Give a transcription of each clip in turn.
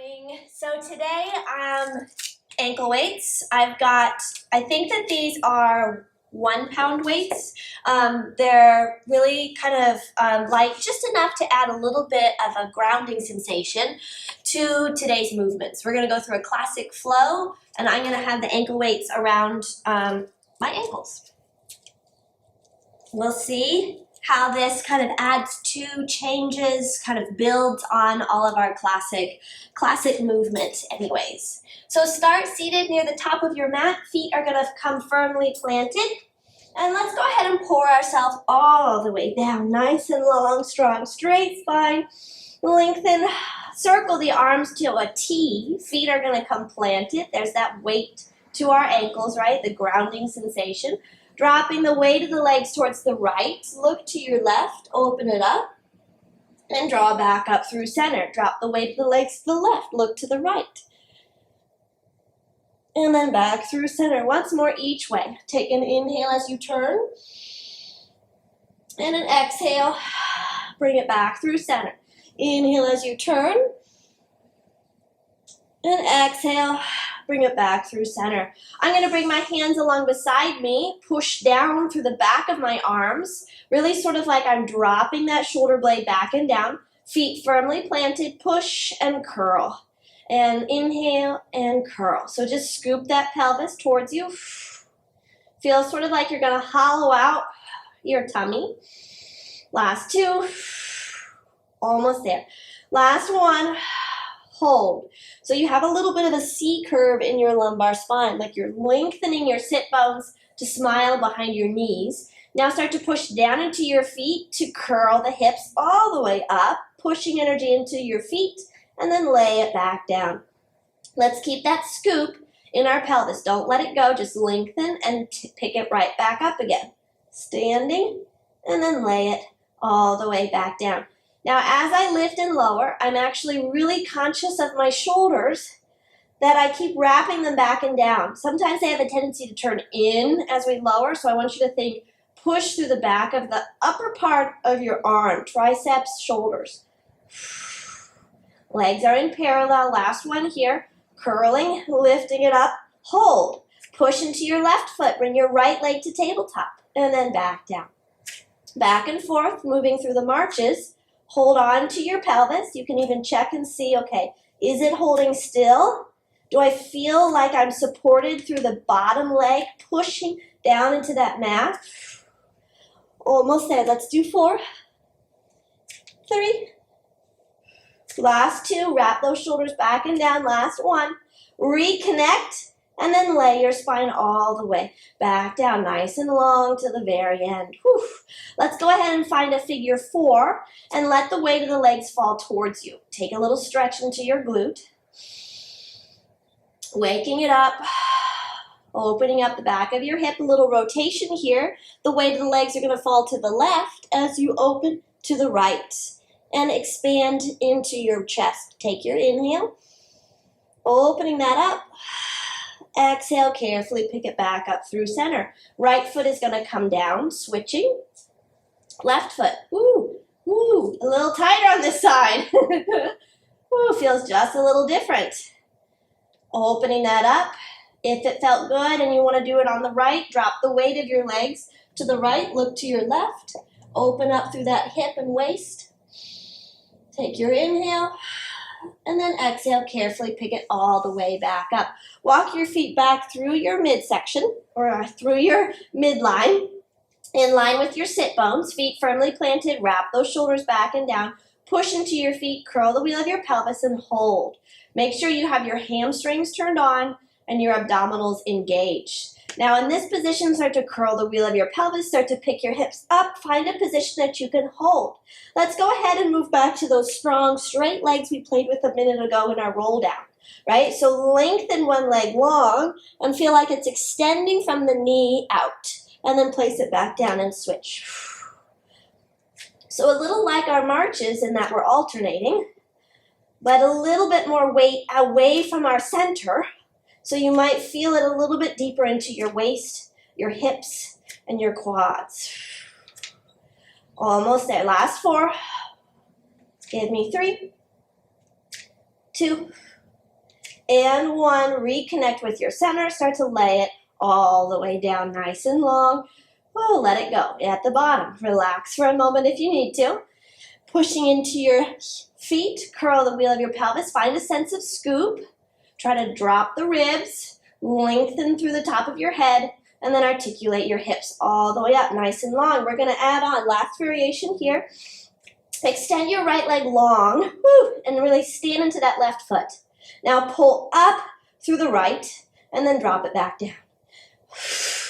morning. So today, ankle weights. I think that these are 1 pound weights. They're really kind of light, just enough to add a little bit of a grounding sensation to today's movements. We're gonna go through a classic flow, and I'm gonna have the ankle weights around my ankles. We'll see how this kind of adds to, changes, kind of builds on all of our classic movement anyways. So start seated near the top of your mat. Feet are gonna come firmly planted. And let's go ahead and pour ourselves all the way down. Nice and long, strong, straight spine. Lengthen, circle the arms to a T. Feet are gonna come planted. There's that weight to our ankles, right? The grounding sensation. Dropping the weight of the legs towards the right. Look to your left, open it up, and draw back up through center. Drop the weight of the legs to the left, look to the right. And then back through center. Once more each way. Take an inhale as you turn. And an exhale. Bring it back through center. Inhale as you turn. And exhale. Bring it back through center. I'm going to bring my hands along beside me, push down through the back of my arms, really sort of like I'm dropping that shoulder blade back and down, feet firmly planted, push and curl. And inhale and curl. So just scoop that pelvis towards you. Feel sort of like you're going to hollow out your tummy. Last two. Almost there. Last one. Hold. So you have a little bit of a C curve in your lumbar spine, like you're lengthening your sit bones to smile behind your knees. Now start to push down into your feet to curl the hips all the way up, pushing energy into your feet, and then lay it back down. Let's keep that scoop in our pelvis. Don't let it go. Just lengthen and pick it right back up again. Standing, and then lay it all the way back down. Now, as I lift and lower, I'm actually really conscious of my shoulders, that I keep wrapping them back and down. Sometimes they have a tendency to turn in as we lower, so I want you to think, push through the back of the upper part of your arm, triceps, shoulders. Legs are in parallel. Last one here. Curling, lifting it up, hold. Push into your left foot, bring your right leg to tabletop, and then back down. Back and forth, moving through the marches. Hold on to your pelvis. You can even check and see, okay, is it holding still? Do I feel like I'm supported through the bottom leg, pushing down into that mat? Almost there. Let's do 4, 3. Last 2. Wrap those shoulders back and down. Last 1. Reconnect. And then lay your spine all the way back down, nice and long to the very end. Whew. Let's go ahead and find a figure 4 and let the weight of the legs fall towards you. Take a little stretch into your glute. Waking it up, opening up the back of your hip, a little rotation here. The weight of the legs are going to fall to the left as you open to the right and expand into your chest. Take your inhale, opening that up. Exhale, carefully pick it back up through center. Right foot is going to come down, switching. Left foot, woo, woo, a little tighter on this side. Woo, feels just a little different. Opening that up. If it felt good and you want to do it on the right, drop the weight of your legs to the right, look to your left. Open up through that hip and waist. Take your inhale. And then exhale, carefully pick it all the way back up. Walk your feet back through your midsection or through your midline, in line with your sit bones, feet firmly planted, wrap those shoulders back and down, push into your feet, curl the wheel of your pelvis and hold. Make sure you have your hamstrings turned on and your abdominals engaged. Now in this position, start to curl the wheel of your pelvis, start to pick your hips up, find a position that you can hold. Let's go ahead and move back to those strong, straight legs we played with a minute ago in our roll down, right? So lengthen one leg long and feel like it's extending from the knee out, and then place it back down and switch. So a little like our marches in that we're alternating, but a little bit more weight away from our center. So you might feel it a little bit deeper into your waist, your hips, and your quads. Almost there. Last 4. Give me 3, 2, and 1. Reconnect with your center. Start to lay it all the way down nice and long. Oh, let it go at the bottom. Relax for a moment if you need to. Pushing into your feet, curl the wheel of your pelvis. Find a sense of scoop. Try to drop the ribs. Lengthen through the top of your head. And then articulate your hips all the way up, nice and long. We're going to add on, last variation here. Extend your right leg long, and really stand into that left foot. Now pull up through the right, and then drop it back down.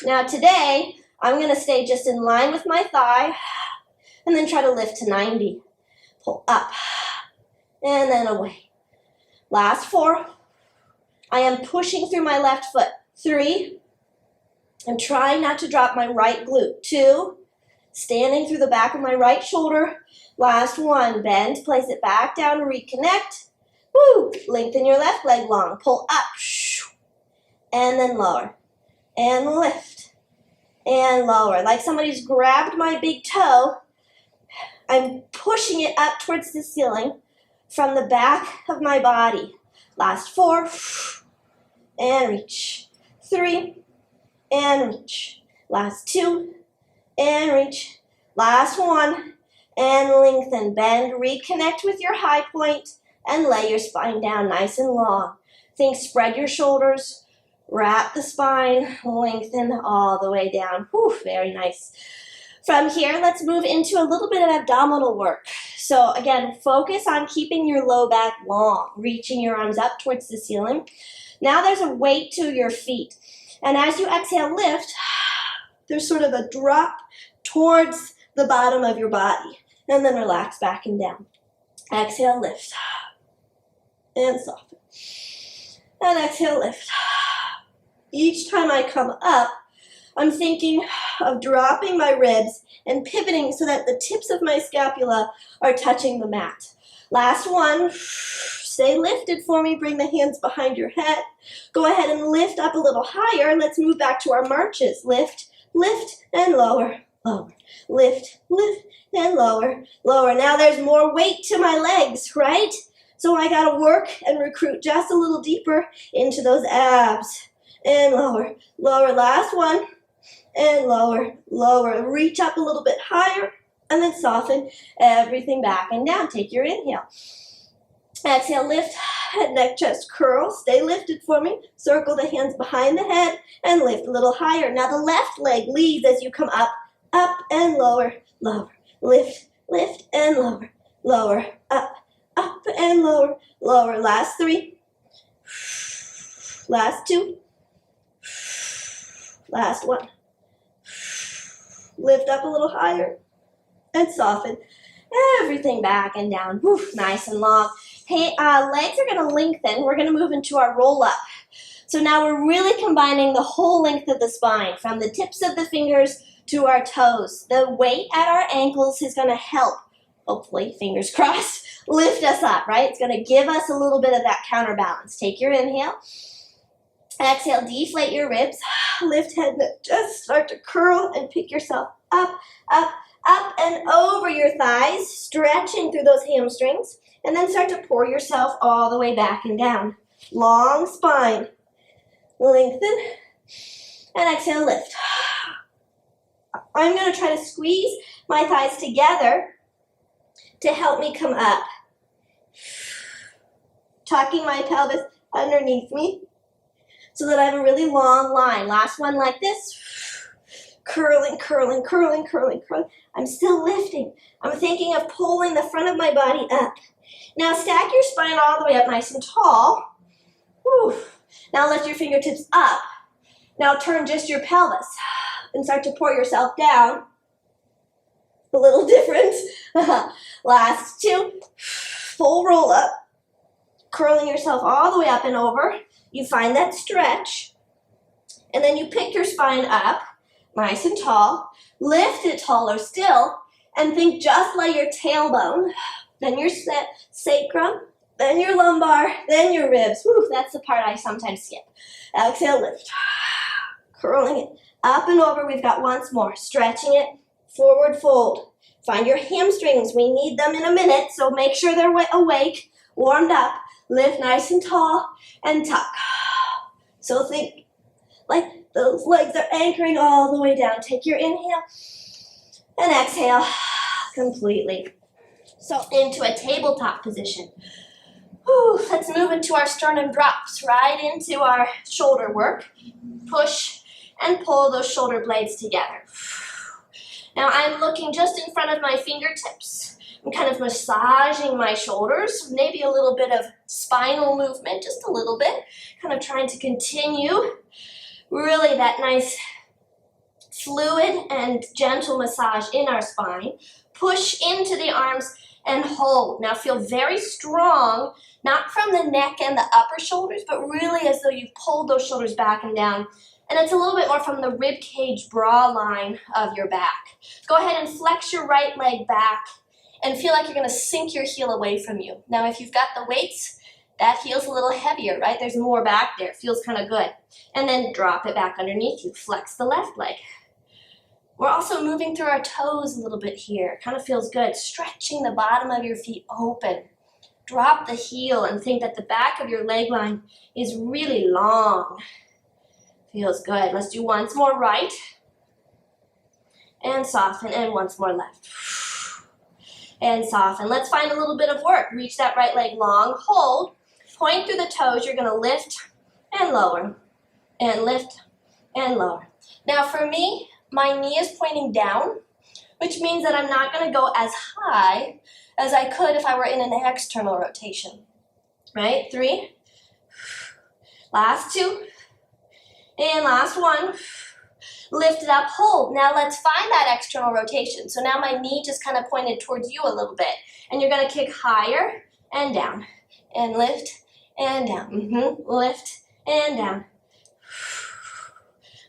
Now today, I'm going to stay just in line with my thigh, and then try to lift to 90. Pull up, and then away. Last 4. I am pushing through my left foot. 3. I'm trying not to drop my right glute. 2, standing through the back of my right shoulder. Last 1, bend, place it back down, reconnect. Woo, lengthen your left leg long. Pull up, and then lower, and lift, and lower. Like somebody's grabbed my big toe. I'm pushing it up towards the ceiling from the back of my body. Last 4, and reach. 3, and reach. Last 2, and reach. Last 1, and lengthen. Bend, reconnect with your high point, and lay your spine down nice and long. Think spread your shoulders, wrap the spine, lengthen all the way down. Whew, very nice. From here, let's move into a little bit of abdominal work. So again, focus on keeping your low back long, reaching your arms up towards the ceiling. Now there's a weight to your feet. And as you exhale, lift, there's sort of a drop towards the bottom of your body. And then relax back and down. Exhale, lift. And soften. And exhale, lift. Each time I come up, I'm thinking of dropping my ribs and pivoting so that the tips of my scapula are touching the mat. Last 1. Stay lifted for me. Bring the hands behind your head. Go ahead and lift up a little higher. Let's move back to our marches. Lift, lift, and lower, lower. Lift, lift, and lower, lower. Now there's more weight to my legs, right? So I got to work and recruit just a little deeper into those abs. And lower, lower. Last 1. And lower, lower. Reach up a little bit higher. And then soften everything back and down. Take your inhale. Exhale, lift, head, neck, chest, curl. Stay lifted for me. Circle the hands behind the head and lift a little higher. Now the left leg leads as you come up, up and lower, lower. Lift, lift and lower, lower, up and lower, lower. Last 3. Last 2. Last 1. Lift up a little higher and soften everything back and down. Whew, nice and long. Hey, legs are going to lengthen. We're going to move into our roll up. So now we're really combining the whole length of the spine from the tips of the fingers to our toes. The weight at our ankles is going to help, hopefully, fingers crossed, lift us up, right? It's going to give us a little bit of that counterbalance. Take your inhale. Exhale, deflate your ribs. Lift head, neck, just start to curl and pick yourself up, up, up and over your thighs, stretching through those hamstrings. And then start to pour yourself all the way back and down. Long spine. Lengthen. And exhale, lift. I'm going to try to squeeze my thighs together to help me come up. Tucking my pelvis underneath me so that I have a really long line. Last one like this. Curling, curling, curling, curling, curling. I'm still lifting. I'm thinking of pulling the front of my body up. Now stack your spine all the way up nice and tall. Whew. Now lift your fingertips up. Now turn just your pelvis and start to pour yourself down. A little different. Last 2. Full roll up. Curling yourself all the way up and over. You find that stretch. And then you pick your spine up, nice and tall. Lift it taller still. And think just like your tailbone. Then your sacrum, then your lumbar, then your ribs. Whew, that's the part I sometimes skip. Exhale, lift. Curling it up and over. We've got once more. Stretching it, forward fold. Find your hamstrings. We need them in a minute, so make sure they're awake, warmed up. Lift nice and tall and tuck. So think like those legs are anchoring all the way down. Take your inhale and exhale completely. So into a tabletop position. Whew, let's move into our sternum drops, right into our shoulder work. Push and pull those shoulder blades together. Now I'm looking just in front of my fingertips. I'm kind of massaging my shoulders, maybe a little bit of spinal movement, just a little bit. Kind of trying to continue really that nice fluid and gentle massage in our spine. Push into the arms and hold. Now feel very strong, not from the neck and the upper shoulders, but really as though you've pulled those shoulders back and down. And it's a little bit more from the rib cage bra line of your back. Go ahead and flex your right leg back and feel like you're going to sink your heel away from you. Now if you've got the weights, that heel's a little heavier, right? There's more back there. Feels kind of good. And then drop it back underneath you. Flex the left leg. We're also moving through our toes a little bit here. Kind of feels good. Stretching the bottom of your feet open. Drop the heel and think that the back of your leg line is really long. Feels good. Let's do once more right. And soften. And once more left. And soften. Let's find a little bit of work. Reach that right leg long. Hold. Point through the toes. You're going to lift and lower. And lift and lower. Now for me, my knee is pointing down, which means that I'm not going to go as high as I could if I were in an external rotation. Right? 3. Last 2. And last 1. Lift it up, hold. Now let's find that external rotation. So now my knee just kind of pointed towards you a little bit. And you're going to kick higher and down. And lift and down. Lift and down.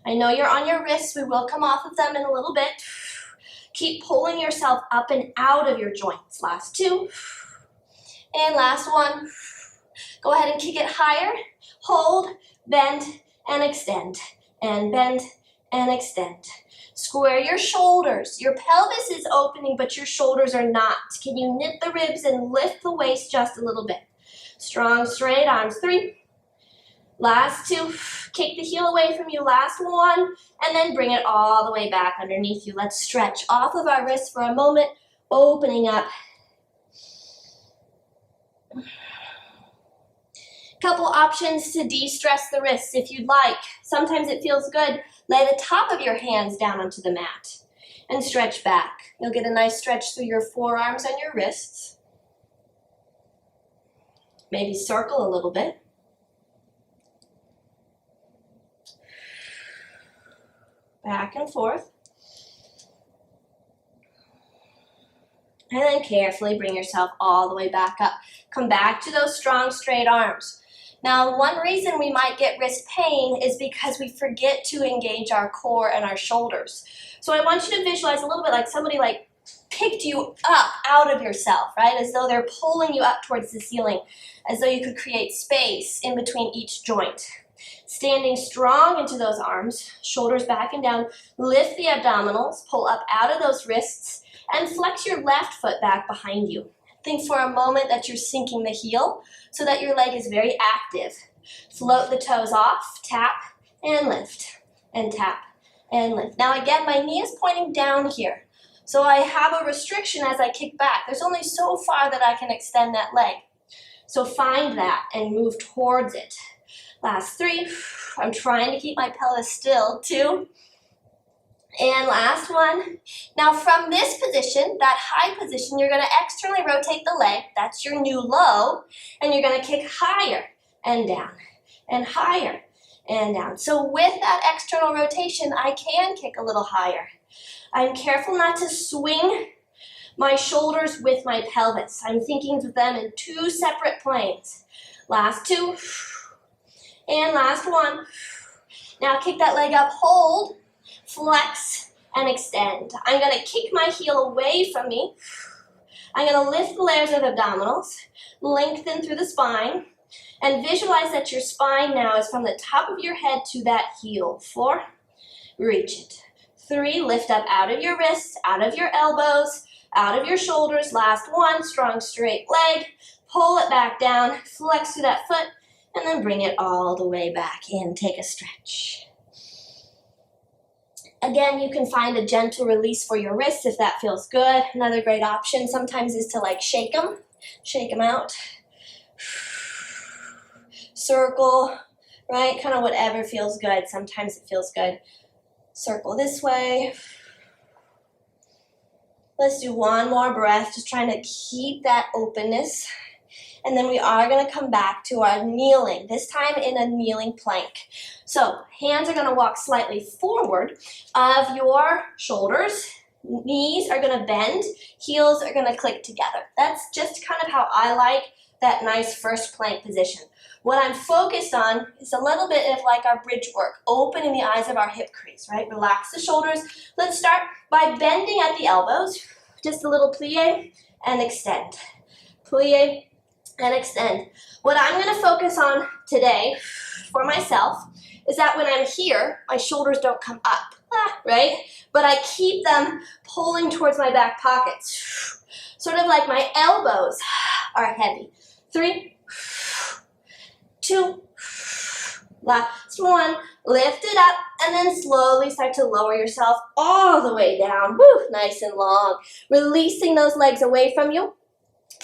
I know you're on your wrists. We will come off of them in a little bit. Keep pulling yourself up and out of your joints. Last 2. And last 1. Go ahead and kick it higher. Hold, bend, and extend. And bend, and extend. Square your shoulders. Your pelvis is opening, but your shoulders are not. Can you knit the ribs and lift the waist just a little bit? Strong, straight arms. 3. Last 2, kick the heel away from you, last 1, and then bring it all the way back underneath you. Let's stretch off of our wrists for a moment, opening up. Couple options to de-stress the wrists if you'd like. Sometimes it feels good. Lay the top of your hands down onto the mat and stretch back. You'll get a nice stretch through your forearms and your wrists. Maybe circle a little bit. Back and forth. And then carefully bring yourself all the way back up. Come back to those strong, straight arms. Now, one reason we might get wrist pain is because we forget to engage our core and our shoulders. So I want you to visualize a little bit like somebody picked you up out of yourself, right? As though they're pulling you up towards the ceiling, as though you could create space in between each joint. Standing strong into those arms, shoulders back and down, lift the abdominals, pull up out of those wrists, and flex your left foot back behind you. Think for a moment that you're sinking the heel so that your leg is very active. Float the toes off, tap and lift, and tap and lift. Now again, my knee is pointing down here, so I have a restriction as I kick back. There's only so far that I can extend that leg. So find that and move towards it. Last 3, I'm trying to keep my pelvis still. 2, and last 1. Now from this position, that high position, you're going to externally rotate the leg. That's your new low. And you're going to kick higher and down and higher and down. So with that external rotation, I can kick a little higher. I'm careful not to swing my shoulders with my pelvis. I'm thinking of them in 2 separate planes. Last 2. And last 1. Now kick that leg up, hold, flex, and extend. I'm going to kick my heel away from me. I'm going to lift the layers of abdominals, lengthen through the spine, and visualize that your spine now is from the top of your head to that heel. 4, reach it. 3, lift up out of your wrists, out of your elbows, out of your shoulders. Last 1, strong straight leg. pull it back down, flex through that foot, and then bring it all the way back in. Take a stretch. Again, you can find a gentle release for your wrists if that feels good. Another great option sometimes is to like shake them out. Circle, right? Kind of whatever feels good. Sometimes it feels good. Circle this way. Let's do one more breath, just trying to keep that openness. And then we are going to come back to our kneeling, this time in a kneeling plank. So hands are going to walk slightly forward of your shoulders. Knees are going to bend. Heels are going to click together. That's just kind of how I like that nice first plank position. What I'm focused on is a little bit of like our bridge work, opening the eyes of our hip crease, right? Relax the shoulders. Let's start by bending at the elbows. Just a little plie and extend. Plie and extend. What I'm going to focus on today for myself is that when I'm here, my shoulders don't come up, right? But I keep them pulling towards my back pockets. Sort of like my elbows are heavy. 3, 2, last one. Lift it up and then slowly start to lower yourself all the way down. Woo, nice and long. Releasing those legs away from you.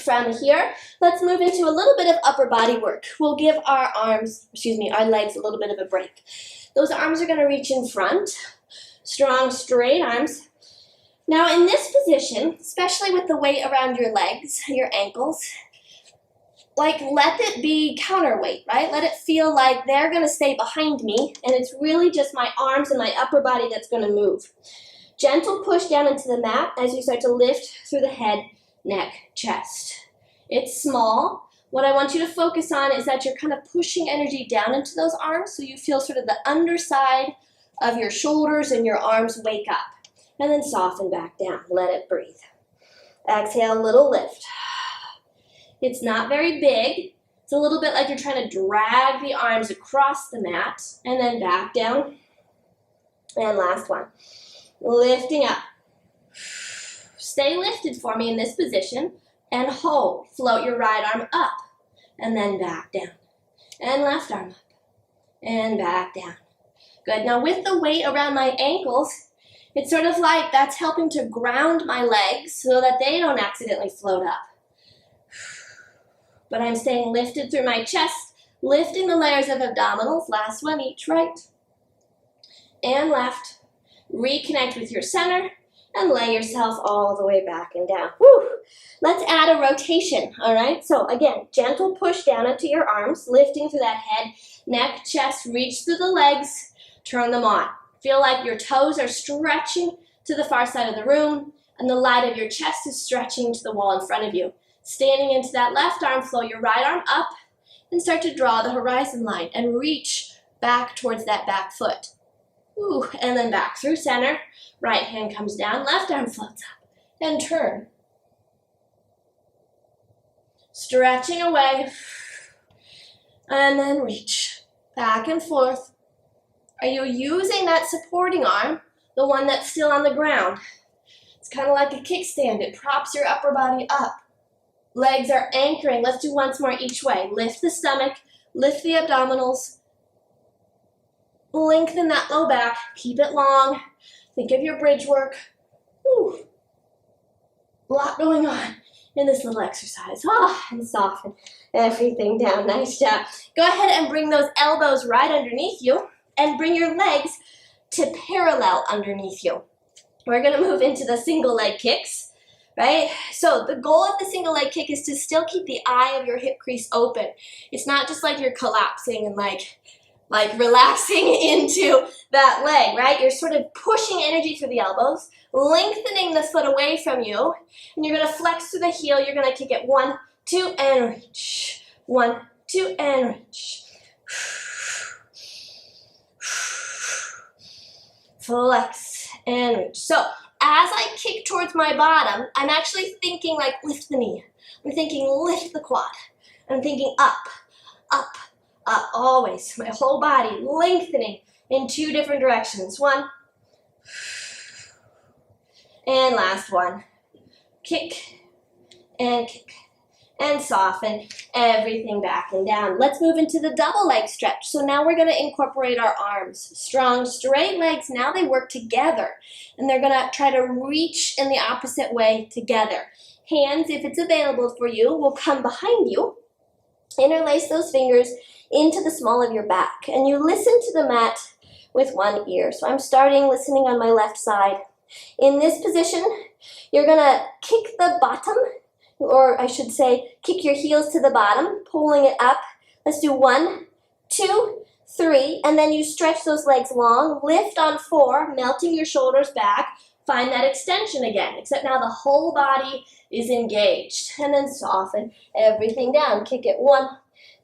From here, let's move into a little bit of upper body work. We'll give our legs a little bit of a break. Those arms are going to reach in front. Strong, straight arms. Now in this position, especially with the weight around your legs, your ankles, like let it be counterweight, right? Let it feel like they're going to stay behind me, and it's really just my arms and my upper body that's going to move. Gentle push down into the mat as you start to lift through the head, neck, chest. It's small. What I want you to focus on is that you're kind of pushing energy down into those arms so you feel sort of the underside of your shoulders and your arms wake up. And then soften back down. Let it breathe. Exhale, little lift. It's not very big. It's a little bit like you're trying to drag the arms across the mat and then back down. And last one. Lifting up. Stay lifted for me in this position and hold. Float your right arm up and then back down. And left arm up and back down. Good. Now with the weight around my ankles, it's sort of like that's helping to ground my legs so that they don't accidentally float up. But I'm staying lifted through my chest, lifting the layers of abdominals. Last one, each right and left. Reconnect with your center and lay yourself all the way back and down. Woo! Let's add a rotation, all right? So again, gentle push down into your arms, lifting through that head, neck, chest, reach through the legs, turn them on. Feel like your toes are stretching to the far side of the room and the light of your chest is stretching to the wall in front of you. Standing into that left arm, flow your right arm up and start to draw the horizon line and reach back towards that back foot. Ooh, and then back through center. Right hand comes down, left arm floats up, and turn. Stretching away, and then reach. Back and forth. Are you using that supporting arm, the one that's still on the ground? It's kind of like a kickstand. It props your upper body up. Legs are anchoring. Let's do once more each way. Lift the stomach, lift the abdominals, lengthen that low back, keep it long. Think of your bridge work. Whew. A lot going on in this little exercise. And soften everything down. Nice job. Go ahead and bring those elbows right underneath you and bring your legs to parallel underneath you. We're going to move into the single leg kicks, right? So the goal of the single leg kick is to still keep the eye of your hip crease open. It's not just like you're collapsing and like relaxing into that leg, right? You're sort of pushing energy through the elbows, lengthening the foot away from you, and you're going to flex through the heel. You're going to kick it 1, 2, and reach. 1, 2, and reach. Flex and reach. So as I kick towards my bottom, I'm actually thinking like lift the knee. I'm thinking lift the quad. I'm thinking up, up, up, always. My whole body lengthening in 2 different directions. 1. And last one. Kick and kick. and soften everything back and down. Let's move into the double leg stretch. So now we're going to incorporate our arms. Strong, straight legs. Now they work together, and they're going to try to reach in the opposite way together. Hands, if it's available for you, will come behind you. Interlace those fingers into the small of your back, and you listen to the mat with one ear. So I'm starting listening on my left side. In this position, you're going to kick the bottom, or I should say, kick your heels to the bottom, pulling it up. Let's do 1, 2, 3, and then you stretch those legs long. Lift on 4, melting your shoulders back. Find that extension again, except now the whole body is engaged. And then soften everything down. Kick it 1,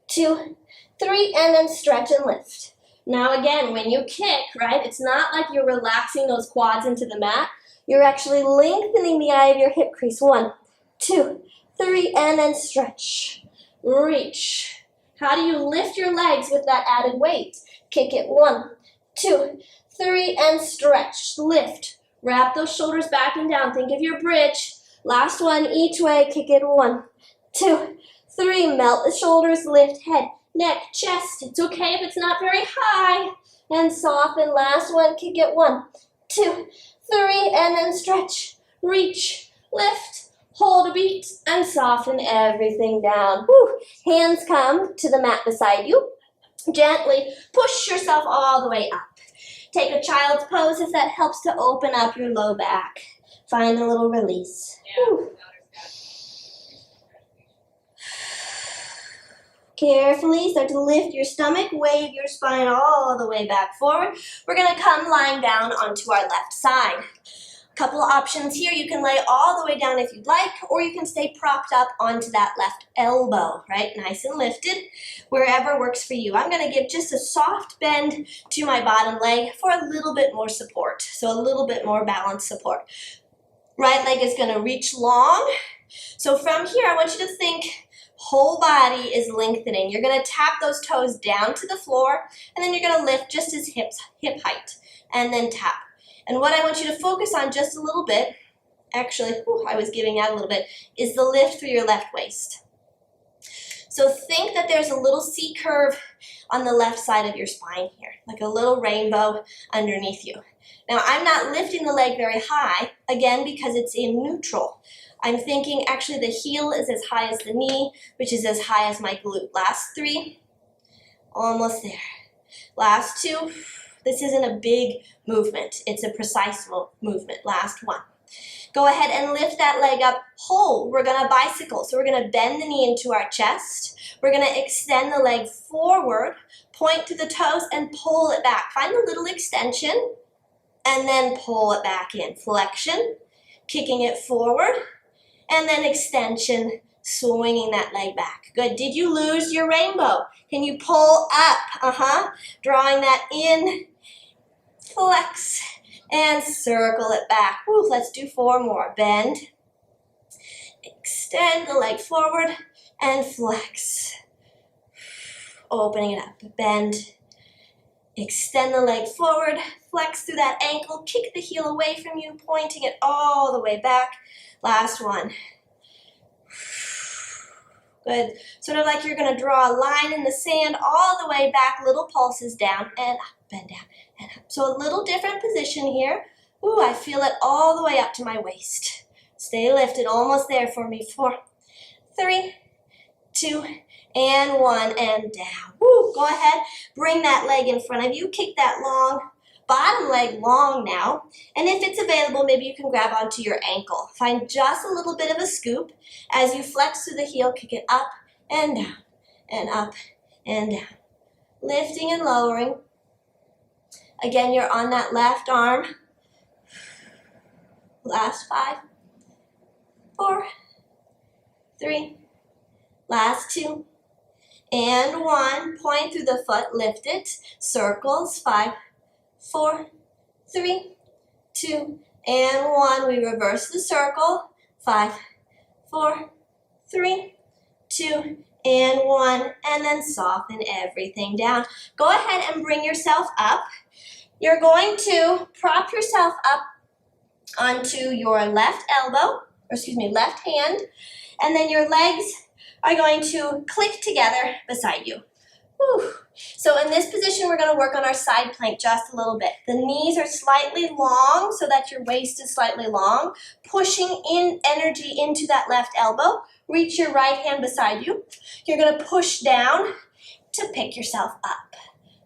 2, 3, and then stretch and lift. Now again, when you kick, right, it's not like you're relaxing those quads into the mat. You're actually lengthening the eye of your hip crease. 1, 2, 3, and then stretch. Reach. How do you lift your legs with that added weight? Kick it 1, 2, 3, and stretch. Lift. Wrap those shoulders back and down. Think of your bridge. Last one each way. Kick it 1, 2, 3. Melt the shoulders. Lift head, neck, chest. It's okay if it's not very high. And soften. Last one. Kick it 1, 2, 3. And then stretch. Reach. Lift. Hold a beat and soften everything down. Whew. Hands come to the mat beside you. Gently push yourself all the way up. Take a child's pose if that helps to open up your low back. Find a little release. Whew. Carefully start to lift your stomach, wave your spine all the way back forward. We're going to come lying down onto our left side. Couple options here. You can lay all the way down if you'd like, or you can stay propped up onto that left elbow, right? Nice and lifted, wherever works for you. I'm going to give just a soft bend to my bottom leg for a little bit more support, so a little bit more balance support. Right leg is going to reach long. So from here, I want you to think whole body is lengthening. You're going to tap those toes down to the floor, and then you're going to lift just as hip height, and then tap. And what I want you to focus on just a little bit, actually, I was giving out a little bit, is the lift through your left waist. So think that there's a little C curve on the left side of your spine here, like a little rainbow underneath you. Now, I'm not lifting the leg very high, again, because it's in neutral. I'm thinking actually the heel is as high as the knee, which is as high as my glute. Last 3, almost there. Last 2. This isn't a big movement. It's a precise movement. Last 1. Go ahead and lift that leg up whole. We're going to bicycle. So we're going to bend the knee into our chest. We're going to extend the leg forward, point to the toes, and pull it back. Find a little extension, and then pull it back in. Flexion, kicking it forward, and then extension, swinging that leg back. Good. Did you lose your rainbow? Can you pull up? Drawing that in. Flex and circle it back. Woo, let's do 4 more. Bend, extend the leg forward, and flex. Opening it up. Bend, extend the leg forward, flex through that ankle, kick the heel away from you, pointing it all the way back. Last one. Good. Sort of like you're going to draw a line in the sand all the way back, little pulses down and up, bend down and up. So a little different position here. Ooh, I feel it all the way up to my waist. Stay lifted, almost there for me. 4, 3, 2, and 1, and down. Woo, go ahead, bring that leg in front of you, kick that long bottom leg long now, and if it's available, maybe you can grab onto your ankle. Find just a little bit of a scoop. As you flex through the heel, kick it up and down, and up and down. Lifting and lowering. Again, you're on that left arm. Last 5, 4, 3, last 2, and 1. Point through the foot, lift it. Circles, 5, 4, 3, 2, and 1. We reverse the circle. 5, 4, 3, 2, and 1. And then soften everything down. Go ahead and bring yourself up. You're going to prop yourself up onto your left elbow, or excuse me, left hand, and then your legs are going to click together beside you. Whew. So in this position, we're going to work on our side plank just a little bit. The knees are slightly long so that your waist is slightly long, pushing in energy into that left elbow. Reach your right hand beside you. You're going to push down to pick yourself up.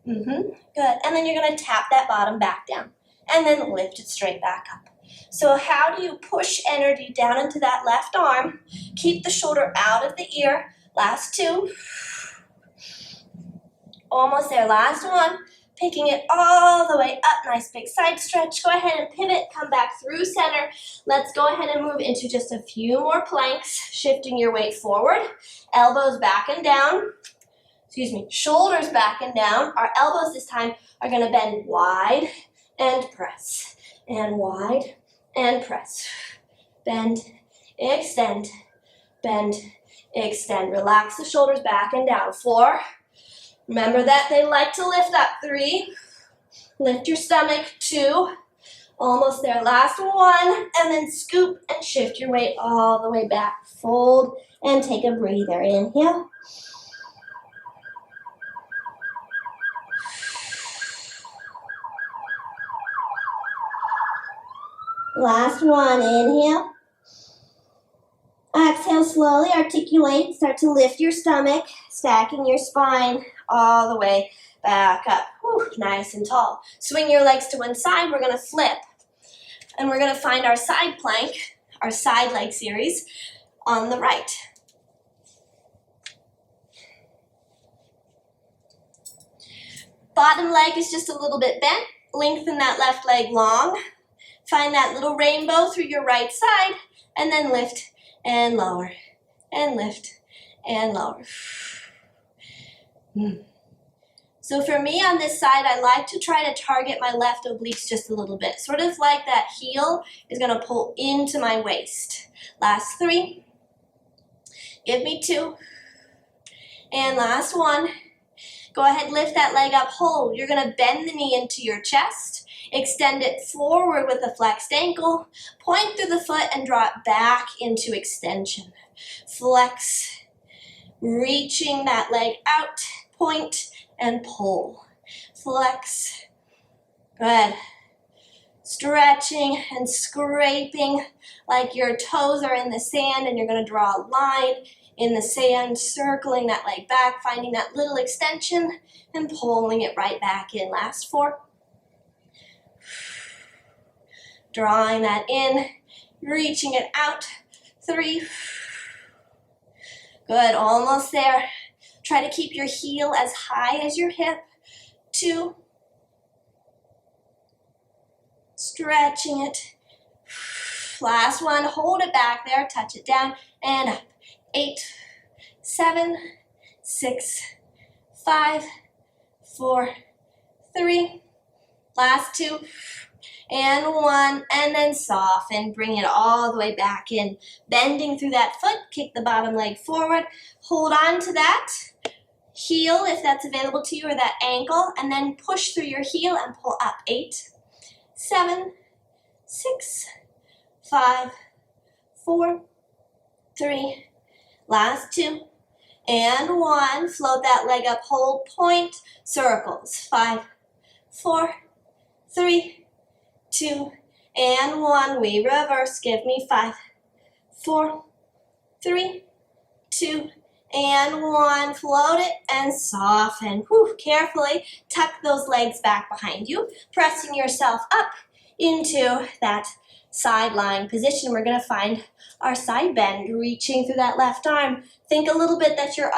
Good. And then you're going to tap that bottom back down and then lift it straight back up. So how do you push energy down into that left arm? Keep the shoulder out of the ear. Last two. Almost there. Last one. Picking it all the way up. Nice big side stretch. Go ahead and pivot. Come back through center. Let's go ahead and move into just a few more planks. Shifting your weight forward. Elbows back and down. Shoulders back and down. Our elbows this time are going to bend wide and press. And wide and press. Bend, extend, bend, extend. Relax the shoulders back and down. 4. Remember that they like to lift up. 3. Lift your stomach. 2. Almost there. Last 1. And then scoop and shift your weight all the way back. Fold and take a breather. Inhale. Last one, inhale. Exhale slowly, articulate, start to lift your stomach, stacking your spine all the way back up. Whew, nice and tall. Swing your legs to one side, we're gonna flip. And we're gonna find our side plank, our side leg series, on the right. Bottom leg is just a little bit bent. Lengthen that left leg long. Find that little rainbow through your right side, and then lift and lower, and lift and lower. So for me on this side, I like to try to target my left obliques just a little bit, sort of like that heel is going to pull into my waist. Last 3. Give me 2. And last 1. Go ahead, lift that leg up, hold. You're going to bend the knee into your chest. Extend it forward with a flexed ankle. Point through the foot and draw it back into extension. Flex, reaching that leg out. Point and pull. Flex. Good. Stretching and scraping like your toes are in the sand and you're going to draw a line in the sand, circling that leg back, finding that little extension and pulling it right back in. Last 4. Drawing that in, reaching it out. 3. Good, almost there. Try to keep your heel as high as your hip. 2. Stretching it. Last one, hold it back there, touch it down, and up. 8, 7, 6, 5, 4, 3. Last 2. And 1, and then soften, bring it all the way back in. Bending through that foot, kick the bottom leg forward, hold on to that heel if that's available to you, or that ankle, and then push through your heel and pull up. 8, 7, 6, 5, 4, 3, last 2, and 1. Float that leg up, hold, point, circles. 5, 4, 3, 2, and 1. We reverse. Give me 5, 4, 3, 2, and 1. Float it and soften. Whew, carefully tuck those legs back behind you, pressing yourself up into that side lying position. We're going to find our side bend, reaching through that left arm. Think a little bit that your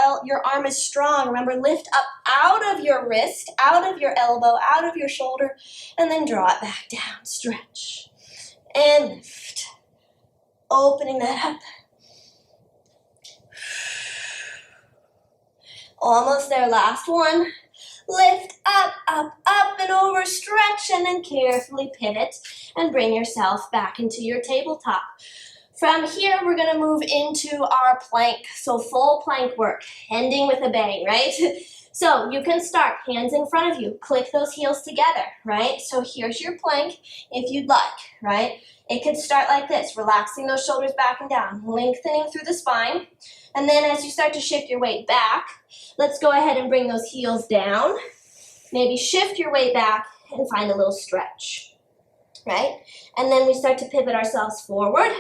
arm is strong. Remember, lift up out of your wrist, out of your elbow, out of your shoulder, and then draw it back down. Stretch and lift. Opening that up. Almost there. Last one. Lift up, up, up, and over. Stretch, and then carefully pivot and bring yourself back into your tabletop. From here, we're going to move into our plank. So full plank work, ending with a bang, right? So you can start hands in front of you. Click those heels together, right? So here's your plank if you'd like, right? It could start like this, relaxing those shoulders back and down, lengthening through the spine. And then as you start to shift your weight back, let's go ahead and bring those heels down. Maybe shift your weight back and find a little stretch, right? And then we start to pivot ourselves forward.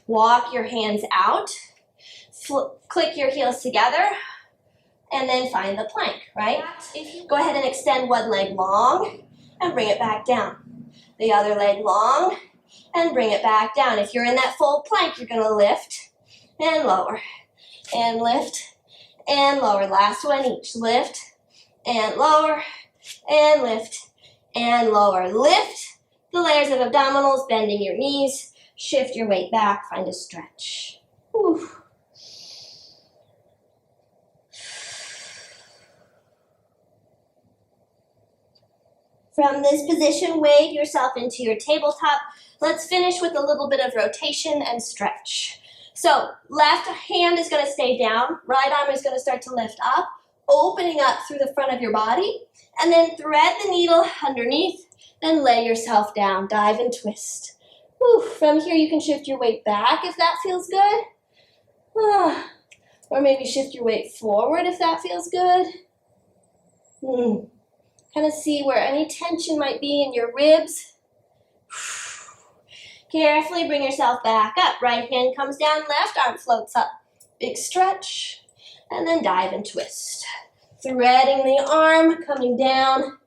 Walk your hands out. Click your heels together. And then find the plank, right? Go ahead and extend one leg long and bring it back down. The other leg long and bring it back down. If you're in that full plank, you're gonna lift and lower and lift and lower. Last one each. Lift and lower and lift and lower. Lift the layers of abdominals, bending your knees. Shift your weight back, find a stretch. Whew. From this position, wave yourself into your tabletop. Let's finish with a little bit of rotation and stretch. So left hand is going to stay down, right arm is going to start to lift up, opening up through the front of your body, and then thread the needle underneath, then lay yourself down, dive and twist. Whew. From here you can shift your weight back if that feels good. Or maybe shift your weight forward if that feels good. Kind of see where any tension might be in your ribs. Carefully bring yourself back up. Right hand comes down, left arm floats up. Big stretch, and then dive and twist. Threading the arm, coming down,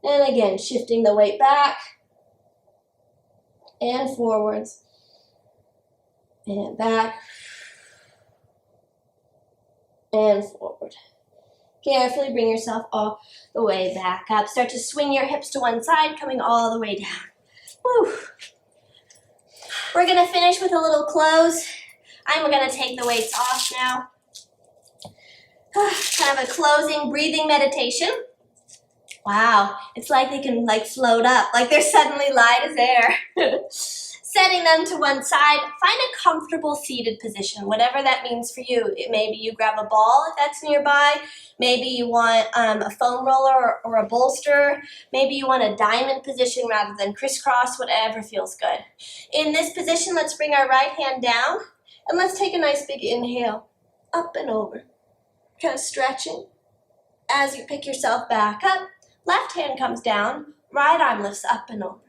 and again, shifting the weight back and forwards, and back, and forward. Carefully bring yourself all the way back up. Start to swing your hips to one side, coming all the way down. Woo. We're gonna finish with a little close. I'm gonna take the weights off now. Kind of a closing breathing meditation. Wow, it's like they can float up, like they're suddenly light as air. Setting them to one side, find a comfortable seated position, whatever that means for you. Maybe you grab a ball if that's nearby. Maybe you want a foam roller or a bolster. Maybe you want a diamond position rather than crisscross, whatever feels good. In this position, let's bring our right hand down and let's take a nice big inhale, up and over. Kind of stretching. As you pick yourself back up, left hand comes down, right arm lifts up and over.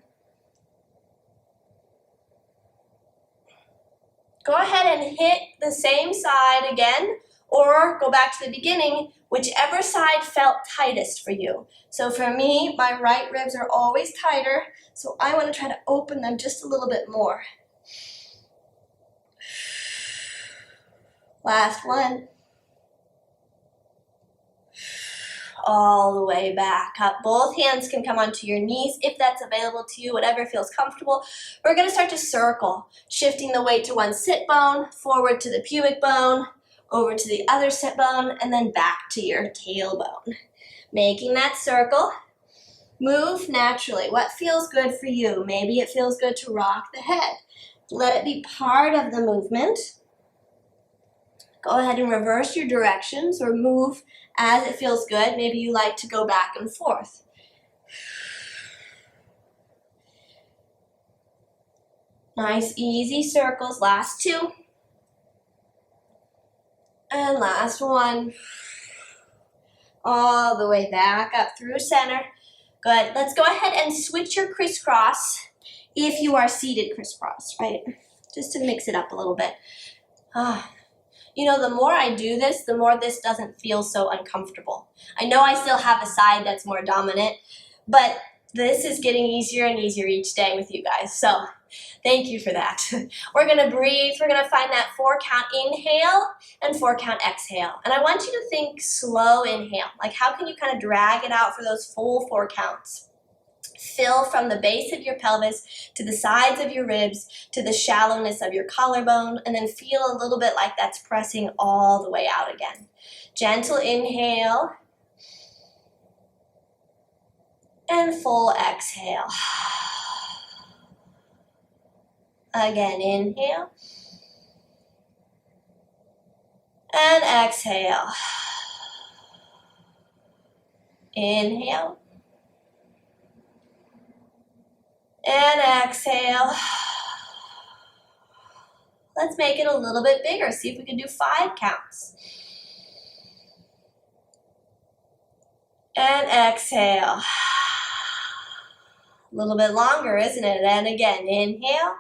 Go ahead and hit the same side again, or go back to the beginning, whichever side felt tightest for you. So for me, my right ribs are always tighter, so I want to try to open them just a little bit more. Last one. All the way back up. Both hands can come onto your knees if that's available to you, whatever feels comfortable. We're going to start to circle, shifting the weight to one sit bone, forward to the pubic bone, over to the other sit bone, and then back to your tailbone. Making that circle. Move naturally. What feels good for you? Maybe it feels good to rock the head. Let it be part of the movement. Go ahead and reverse your directions or move as it feels good. Maybe you like to go back and forth. Nice, easy circles. Last two. And last one. All the way back up through center. Good. Let's go ahead and switch your crisscross if you are seated crisscross, right? Just to mix it up a little bit. You know, the more I do this, the more this doesn't feel so uncomfortable. I know I still have a side that's more dominant, but this is getting easier and easier each day with you guys. So thank you for that. We're going to breathe. We're going to find that 4-count inhale and 4-count exhale. And I want you to think slow inhale. Like how can you kind of drag it out for those full 4 counts? Fill from the base of your pelvis to the sides of your ribs to the shallowness of your collarbone, and then feel a little bit like that's pressing all the way out again. Gentle inhale and full exhale. Again, inhale and exhale. Inhale. And exhale. Let's make it a little bit bigger. See if we can do 5 counts. And exhale. A little bit longer, isn't it? And again, inhale.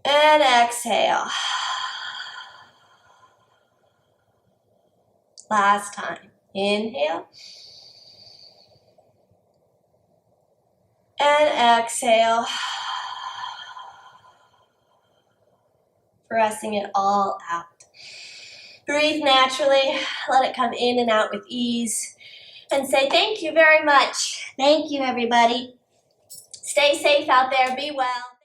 And exhale. Last time. Inhale. And exhale. Pressing it all out. Breathe naturally. Let it come in and out with ease. And say thank you very much. Thank you, everybody. Stay safe out there. Be well.